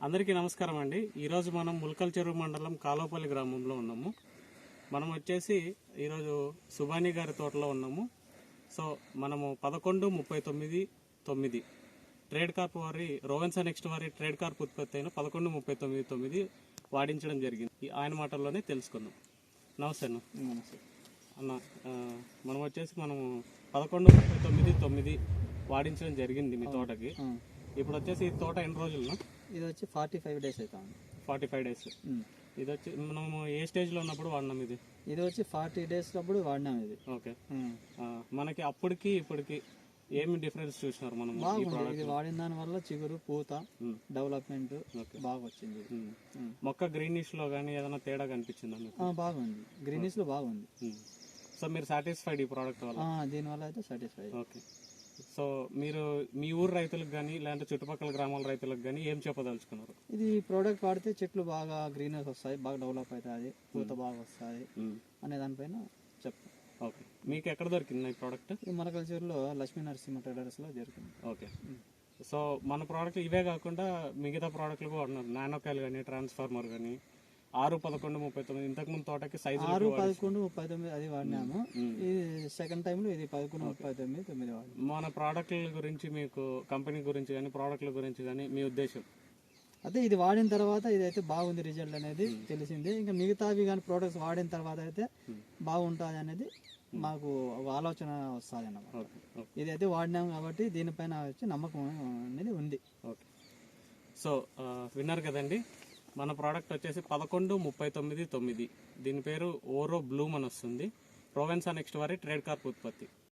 అందరికీ నమస్కారం అండి. ఈరోజు మనం ముల్కల్ చెరువు మండలం కాలోపల్లి గ్రామంలో ఉన్నాము. మనం వచ్చేసి ఈరోజు సుబాని గారి తోటలో ఉన్నాము. సో మనము 11-39-9 ట్రేడ్ కార్ప్ వారి రోవెన్సా నెక్స్ట్ వారి ట్రేడ్ కార్ప్ ఉత్పత్తి అయిన 11-39-9 వాడించడం జరిగింది. ఆయన మాటల్లోనే తెలుసుకుందాం. నమస్తే అన్న. నమస్తే అన్న, మనం వచ్చేసి మనము 11-39-9 వాడించడం జరిగింది మీ తోటకి. ఇప్పుడు వచ్చేసి ఈ తోట ఎన్ని రోజులు? ఇది వచ్చి 45 డేస్ అవుతుంది. 45 డేస్. ఇది వచ్చి మనము ఏ స్టేజ్ లో ఉన్నప్పుడు వాడినాం? ఇది వచ్చి 40 డేస్ అప్పుడు వాడినాం ఇది. ఓకే. మనకి అప్పటికి ఇప్పటికి ఏమి డిఫరెన్స్ చూసినారు మనం? ఇది వాడిన దాని వల్ల చిగురు, పూత, డెవలప్మెంట్ బాగా వచ్చింది. మొక్క గ్రీనిష్ లో గానీ ఏదైనా తేడా కనిపించిందా? బాగుంది, గ్రీనిష్ లో బాగుంది. సో మీరు సాటిస్ఫైడ్ ఈ ప్రోడక్ట్ వల్ల? దీని వల్ల అయితే సాటిస్ఫైడ్. ఓకే. సో మీరు మీ ఊరు రైతులకు కానీ లేదంటే చుట్టుపక్కల గ్రామాల రైతులకు కానీ ఏం చెప్పదలుచుకున్నారు? ఇది ప్రోడక్ట్ వాడితే చెట్లు బాగా గ్రీనెస్ వస్తాయి, బాగా డెవలప్ అవుతుంది, పూత బాగా వస్తాయి అనే దానిపైన చెప్తాం. ఓకే. మీకు ఎక్కడ దొరికింది ఈ ప్రోడక్ట్? ఈ మన కల్చర్లో లక్ష్మీ నరసింహ ట్రేడర్స్ లో దొరికింది. ఓకే. సో మన ప్రోడక్ట్ ఇవే కాకుండా మిగతా ప్రోడక్ట్లు కూడా ఉన్నారు. నానోకాయలు కానీ, ట్రాన్స్ఫార్మర్ కానీ, 6-11-39 ఇంతకుముందు తోటకి సైజు 6-11-39 అది వాడినాము. ఇది సెకండ్ టైం లో ఇది 11-39-9 వాడినాము. మన ప్రోడక్ట్ల గురించి మీకు కంపెనీ గురించి కానీ ప్రోడక్ట్ల గురించి కానీ మీ ఉద్దేశం? అదే ఇది వాడిన తర్వాత ఇదైతే బాగుంది రిజల్ట్ అనేది తెలిసింది. ఇంకా మిగతావి కానీ ప్రోడక్ట్స్ వాడిన తర్వాత అయితే బాగుంటుంది అనేది మాకు ఒక ఆలోచన వస్తుంది అన్నమాట. ఇదైతే వాడినాము కాబట్టి దీనిపైన వచ్చి నమ్మకం అనేది ఉంది. ఓకే. సో విన్నారు కదండి, మన ప్రోడక్ట్ వచ్చేసి 11-39-9. దీని పేరు ఓరో బ్లూమ్ అని వస్తుంది. రోవెన్సా నెక్స్ట్ వారి ట్రేడ్ కార్ప్ ఉత్పత్తి.